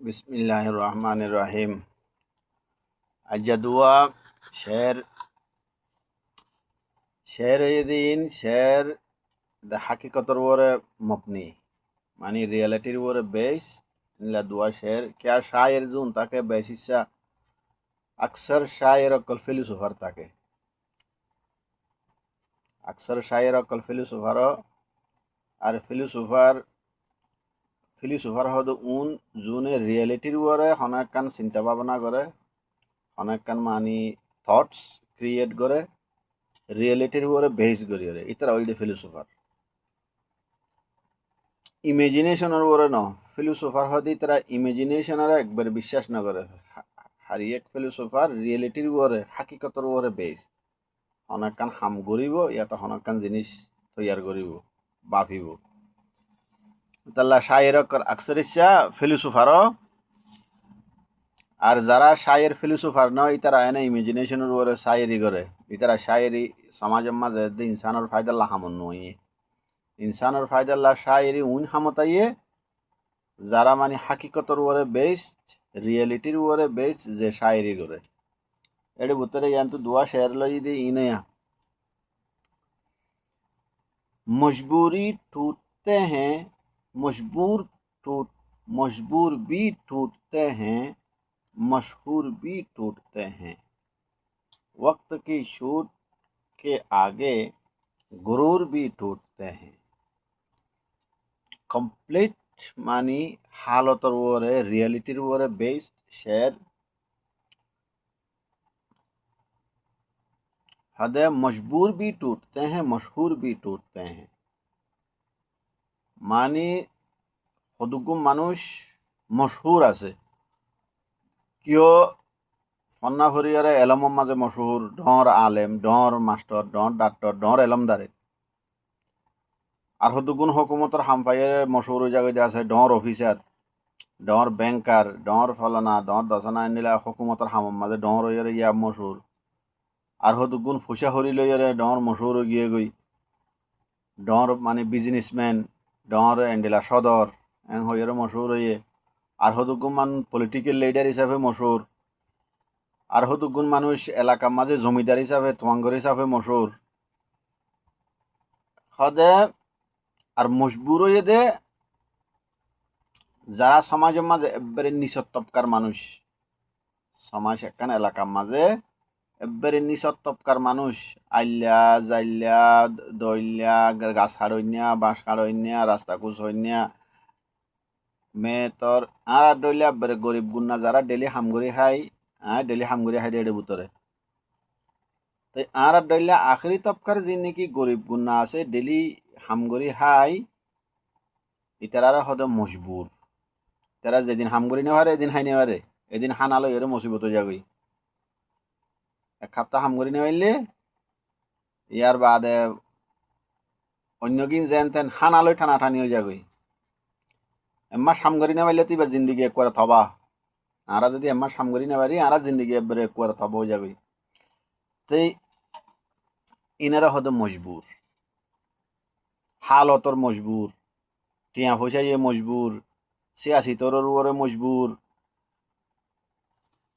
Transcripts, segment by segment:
বিসমিল্লাহির রহমানির রহিম। আজাদুয়া শের শের দিন শের দা হাকিকতর ওরে মপনি মানে রিয়েলিটির ওরে বেস ইনলা দুয়া শের क्या शायर জুন তাকে বেশিসা अक्सर शायर অকল ফিলোসোফার তাকে अक्सर शायर অকল ফিলোসোফার আর ফিলোসোফার হদ উন জুনে রিয়েলিটির ওরে অনেকখান চিন্তা ভাবনা করে অনেকখান মানি থটস ক্রিয়েট করে রিয়েলিটির উপরে বেস করি ইতারা হইল ফিলোসোফার ইমেজিনেশনের উপরে ন ফিলোসোফার হদি তারা ইমেজিনেশনের একবার বিশ্বাস না করে হারি এক ফিলোসোফার রিয়েলিটির উপরে হাকিকতর উপরে বেস অনেকখান হাম করিব ইয়াতে অনেকখান জিনিস তৈয়ার করিব বাফিব তাল্লা শায়ের আকসর ইচ্ছা ফিলোসোফার আর যারা শায়ের ফিলোসোফার নয় তারা এনে ইমেজিনেশনের উপরে শায়েরি করে ইতারা শায়েরি সমাজের মাঝে ইনসানের ফায়দাল্লা হামন নয় ইনসানের ফায়দাল্লা শায়েরি উন হামতাইয়ে যারা মানে হাকিকতর উপরে বেসড রিয়েলিটির উপরে বেসড যে শায়েরি করে এটি ভিতরে কিন্তু দোয়া শেয়ার লই দি ইনয়া मजबूरी टूटते हैं मजबूर भी टूटते हैं मशहूर भी टूटते हैं वक्त की छूट के आगे गुरूर भी टूटते हैं कम्प्लीट मानी हालतर ओरे रियलिटीर ओरे बेस्ड शेर हदे मजबूर भी टूटते हैं मशहूर भी टूटते हैं मानी কতগুলো মানুষ মশহুর আছে কিয় ফন্না ফরিয়ারে এলমৰ মাঝে মশহুর ডর আলেম ডর মাস্টার ডর ডাক্তার ডর এলমদারে আর কতগুণ হকুমতর হামফাইয়ের মশহুর জায়গায় আছে ডর অফিসার ডর ব্যাংকার ডর ফলানা ডর দশনা নিলা হকুমতর হামর মাঝে ডর হইয়ারে ইয়া মশহুর আর কতগুণ ফুসা হরি লইয়ারে ডর মশহুর গিয়ে গই ডর মানে বিজনেসম্যান ডর এন্ডিলা সদর হইয়ারে মশহুর হইয়ে আর হতগুণ মানুষ পলিটিক্যাল লিডার হিসাবে মশহুর আর হতগুণ মানুষ এলাকার মাঝে জমিদার হিসাবে তোয়াঙ্গর হিসাবে মশহুর হদে আর মজবুর হয়ে দে যারা সমাজের মাঝে একবারে নিচত তবকার মানুষ সমাজ একখান এলাকার মাঝে একবারে নিচত তবকার মানুষ আইল্যা জাইল্যা দইল্যা গাছ হারইন্যা বাঁশ হারইন্যা রাস্তা কুচ হইন্যা মেয়ে তোর আর ডইলে একবারে গরিব গুন্না যারা ডেলি হামগরি খাই ডেলি হামগরি খাই দেড়ে ভিতরে তাই আর ডইলে আখরি তবকার যে নাকি গরিব গুন্না আছে ডেলি হামগরি খাই ইতারা হদে মজবুর তারা যেদিন হামগরি নেওয়ারে এদিন হাই নেওয়ারে এদিন হানালো এর মুসিবত যাগই এক সপ্তাহ হামগরি নেওয়াইলে ইয়ার বাদে অন্যকিন যেন তেন হানালই টানাটানিও যাগই এম্মা সামগরি নেওয়াইলে তুই বা জিন্দিগি একবারে থবা আরা যদি এম্মা সামগরি নেওয়ারি আরা জিন্দিগি একবারে একবারে থবাও যাগই তাই ইনারা হদে মজবুর হালতর মজবুর টিয়া পয়সাইয়ে মজবুর সিয়াসিতর উপরে মজবুর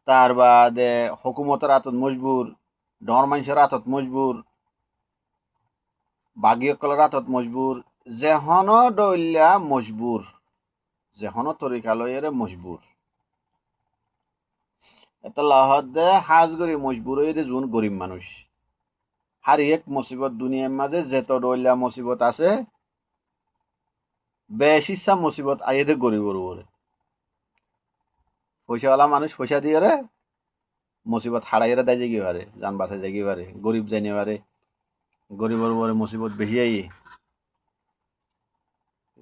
তার বাদে হকুমতের আতত মজবুর ডর মানুষের আতত মজবুর বাগিয়কলের আতত মজবুর যেহন ডইল্যা মজবুর যেহন তরিকালয়ের মজবুর এটা লাহদে হাজগরি মজবুর হয়ে যোন গরিব মানুষ হার এক মুসিবত দুনিয়ার মাঝে যেত ডইল্যা মুসিবত আছে বেশিসা মুসিবত আইদে গরিবর উপরে পয়সাওয়ালা মানুষ পয়সা দিয়ে রে মুসিবত হারাইরে দেয় যে পারে যান বাসে যে পারে গরিব জানি পারে গরিবর উপরে মুসিবত বেশি আই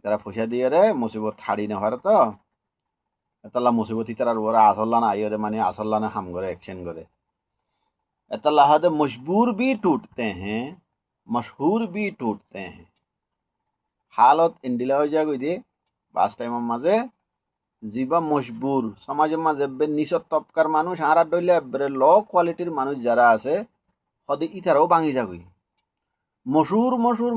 তারা পয়সা দিয়ে রে মুসিবত হারি না পারে তো এতলা মুসিবত তার উপরে আসল্লা না আইরে মানে আসল্লা না হাম করে অ্যাকশন করে এতলা হাতে মজবুর भी टूटते हैं मशहूर भी टूटते हैं হালত ইন্ডিলা হয়ে যায় দিয়ে বাস টাইমের মাঝে জিবা মজবুর সমাজের মাঝে নিচত তবকার মানুষ আর ডইলে লো কোয়ালিটির মানুষ যারা আছে সদি ইতারাও ভাঙি যাবই মশুর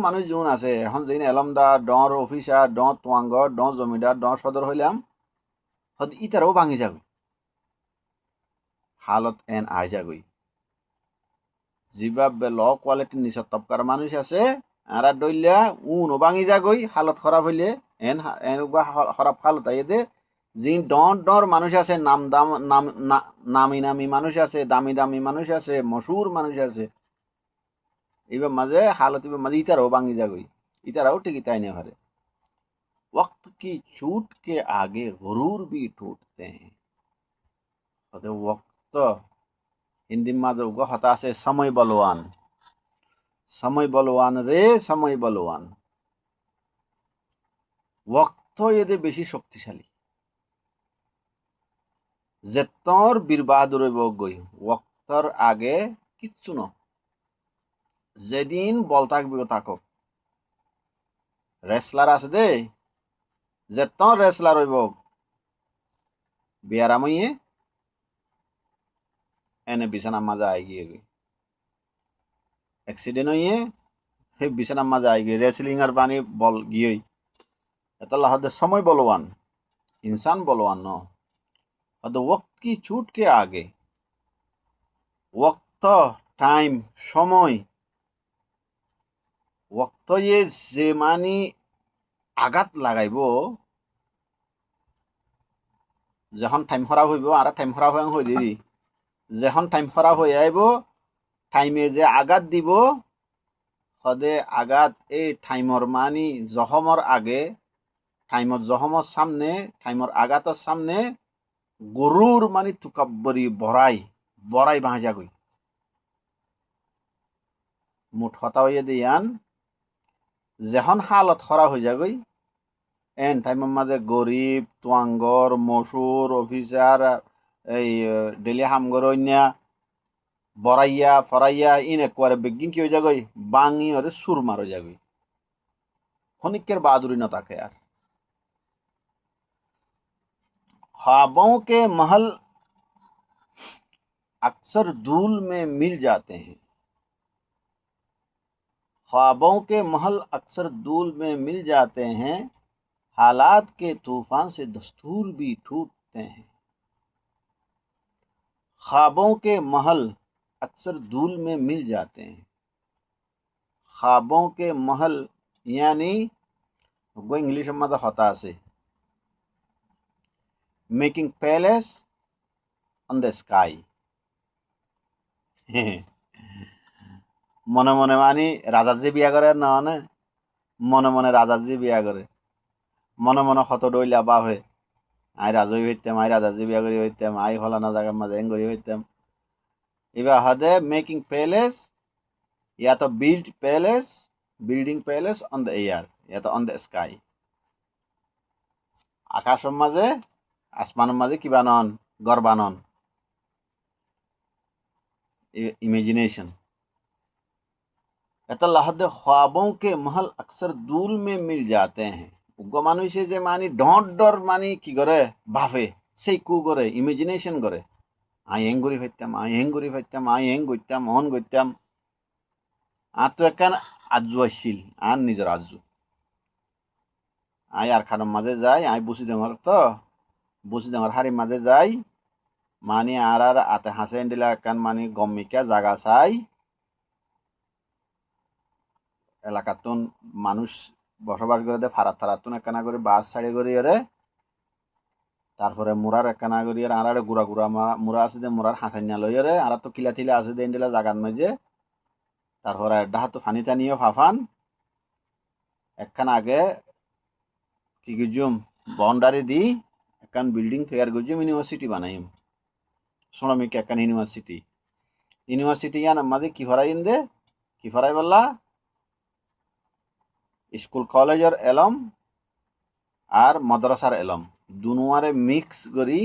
মানুষ যোন আছে এখন যেন এলমদার ডর অফিসার ডর তোয়াঙ্গর ডর জমিদার ডর সদর হইলাম হদ ইতারাও ভাঙি যাবে হালত এন আই যাগই যেভাবে ল কোয়ালিটির নিচের তবকার মানুষ আছে আরা ডইলা উনও ভাঙি যাগই হালত খারাপ হইলে এন এন খারাপ হালত আইয়ে যি ডর মানুষ আছে নাম দাম নাম নামি নামি মানুষ আছে দামি দামি মানুষ আছে মশুর মানুষ আছে এবার মাঝে হালত এবার মাঝে ইতারাও ভাঙি যাগই ইতারাও ঠিকই তাই না হারে वक्त की छूट के आगे गुरूर भी टूटते हैं वक्त हिंदी में जो हता আছে समय बलवान रे समय बलवान वक्त এদের বেশি শক্তিশালী যেতর বীরবাহাদুর গই ওয়াক্তর আগে কিচ্ছু ন যেদিন বল থাকবে থাকক রেসলার আছে দে যেতন রেসলার হইব বিয়ারামইয়ে এনে বিছানা মাজা আই গিয়ে গই অ্যাক্সিডেন্ট হইয়ে হে বিছানা মাজা আই গিয়ে রেসলিং আর পানি বল গিয়েই এটা লাহদের সময় বলवान इंसान बलवान न हद वक्त की छूट के आगे वक्त टाइम समय वक्त ये जे मानी आघात लागाइब যখন টাইম খারাপ হইব আর টাইম খারাপ হয়ে দিবি যখন টাইম খারাপ হয়ে আইব টাইমে যে আঘাত দিব সদে আঘাত এই টাইমর মানি জখমর আগে টাইমর জখমর সামনে টাইমর আঘাতের সামনে গরুর মানি তুকাব্বরি বড়াই বড়াই ভাঁজা গই মুঠ হতা হইয়া দিয়ান যখন হালত খরা হয়ে যাগই এন টাইমের মাঝে গরিব তোয়াঙ্গর মসুর অফিসার এই ডেলি হামগর অন্যা বড়াইয়া ফরাইয়া ইন একবারে বেগিন কি হয়ে যাগই বাঙি ওরে সুর মারো যাগই খনিকের বাহাদুরি না তাকে আর ख्वाबों के महल अक्सर धूल में मिल जाते हैं ख्वाबों के महल अक्सर धूल में मिल जाते हैं हालात के तूफान से दस्तूर भी टूटते हैं ख्वाबों के महल अक्सर धूल में मिल जाते हैं ख्वाबों के महल यानी वो इंग्लिश में तो होता है making palace on the sky মনে মনে মানি রাজাজি বিয়া করে না মনে মনে রাজাজি বিয়া করে মনে মনে কত ডইলা বা হয়ে আই রাজই হইতাম আই রাজাজি বিয়া করি হইতাম আই ফলানা জায়গার মাঝে এঙ্গরি হইতাম এবার হদে মেকিং প্যালেস ইয়া তো building palace on the air ইয়া তো অন দ্য স্কাই আকাশের মাঝে আসমানের মাঝে কি বানন ঘর বানন इमेजिनेशन এত লাহদে ख्वाबों के महल अक्सर धूल में मिल जाते हैं উগ্র মানুষে যে মানি ডর মানি কি করে ভাবে সেই কু করে ইমেজিনেশন করে আই হেং ঘুরি ফাইতাম আই হেং ঘুরি ফাইতাম আই হেং করতাম অন করতাম আর তো একখান আজু আসছিল আর নিজের আজু আই আর খানোর মাঝে যাই আই বুসি ডাঙর হাড়ির মাঝে যাই মানি আর আতে হাসে দিলা একখান মানি গম্মিকা জাগা চাই এলাকাতুন মানুষ বসবাস করে দে ফারাত থারাতুন একখানা করে বাস ছাড়ি করি এরে তারপরে মুরার একখানা করি আর গুড়া মুরা আছে দে মুরার হাসাইনা লই এরে আর তো কিলা থিলা আছে দে ইন্ডিলা জাগান মাঝে তারপরে ডাহা তো ফানি টানিও ফাফান একখান আগে কি গুজুম বাউন্ডারি দি একখান বিল্ডিং তৈয়ার গুজুম ইউনিভার্সিটি বানাইম শ্রমিক একখান ইউনিভার্সিটি ইয়ান আমাদের কি ফরাইন দে কি ফরাই বললা স্কুল কলেজের এলম আর মাদ্রাসার এলম দুনুয়ারে মিক্স করি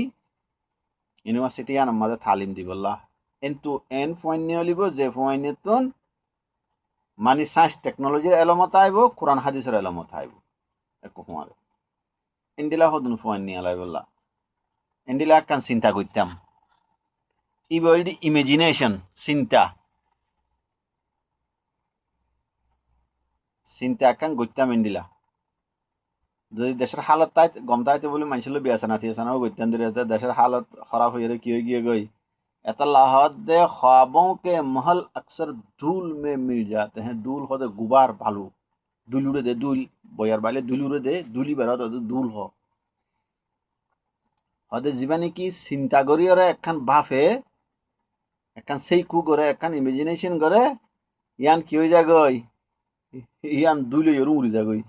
ইউনিভার্সিটি আন আমাদের তালিম দিবল্লা কিন্তু এন ফয়নি হলিব যে ফয়নিতুন মানে সায়েন্স টেকনোলজির এলমত আইব কোরআন হাদিসের এলমত আইব এক কুমারে ইন্ডিলা হদুন ফয়নি আলাই বললা ইন্ডিলা একখান চিন্তা করতাম ই বলদি ইমেজিনেশন চিন্তা একখান করতাম ইন্ডিলা যদি দেশের হালত তাই গম তাইতে বলে মানুষের বিয়াছে না থিয়েছে না গইতান দিলে দেশের হালত খারাপ হয়ে কি হয়ে গিয়ে গই एतलाहत दे ख्वाबों के महल अक्सर धूल में मिल जाते हैं धूल होते गुबार भालू दुलुरे दे दुल बयार बाले दुलुरे दे दुली बेरा तो दुल हो হতে জীবানি কি চিন্তা করি ওরা একখান বাফে একখান সেইকু করে একখান ইমাজিনেশন করে ইয়ান কি হয়ে যাগই ইয়ান দুলে উড়ি যাগই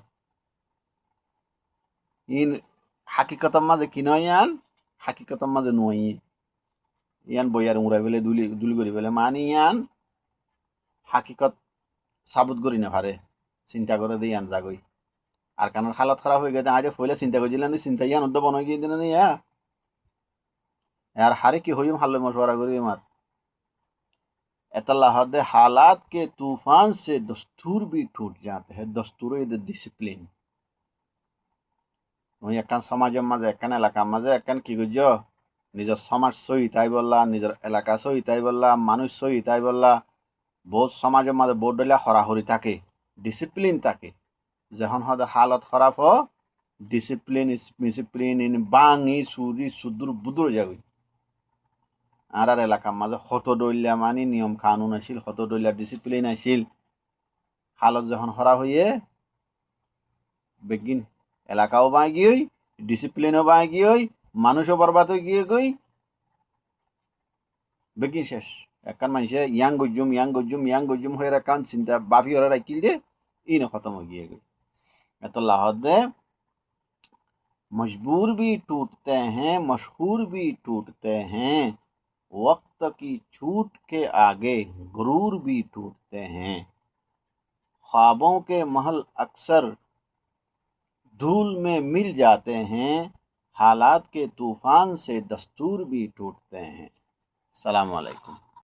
ইন হাকিকতার মাঝে কি নয় ইয়ান হাকিকতার মাঝে নয় ইয়ান বইয়ার উড়াই ফেলে দুলি দুলি করে ফেলে মানে ইয়ান হাকিকত সাবুত করি না পারে চিন্তা করে দিয়ে ইয়ান যাগই আর কারণ হালত খারাপ হয়ে গেছে আজ ফলে চিন্তা করছিলেন চিন্তা ইয়ান উদ্যাপন হয়ে গিয়ে দিন ইয়া यार हारे की हुई हल्ले मशवरा करी मार एतलाहद हालात के तूफान से दस्तूर भी टूट जाते हैं दस्तूर डिसिप्लिन একান সমাজের মাঝে একান এলাকার মাঝে একান কি করছ নিজের সমাজ সহি তাই বললা নিজের এলাকা সহি তাই বললা মানুষ সহি তাই বললা বহুত সমাজের মাঝে বোর্ড ডলিয়া হরাহরি থাকে ডিসিপ্লিন থাকে যখন হতে হালত খারাপ হ ডিসিপ্লিন ইন বাঙি সুরি সুদূর বুদুর যাবে আর এলাকার মাঝে হত ডলিয়া মানি নিয়ম কানুন আসিল হত ডলিয়া ডিসিপ্লিন আসিল হালত যখন হরা হইয়ে বেগিন এলাকাও বাঁ গিয়ে ডিসিপ্লিনও বাঁ গিয়ে মানুষও বরবাদ হয়ে গিয়ে গই বেগিন শেষ একান মানুষে ইয়াং গজ্জুম হয়ে একান চিন্তা বাফি ওরা রাখিল দে ইনে খতম হয়ে গিয়ে গই এত লাহত দে मजबूर भी टूटते हैं मशहूर भी टूटते हैं वक्त की छूट के आगे गुरूर भी टूटते हैं ख्वाबों के महल अक्सर धूल में मिल जाते हैं हालात के तूफान से दस्तूर भी टूटते हैं सलाम अलैकुम।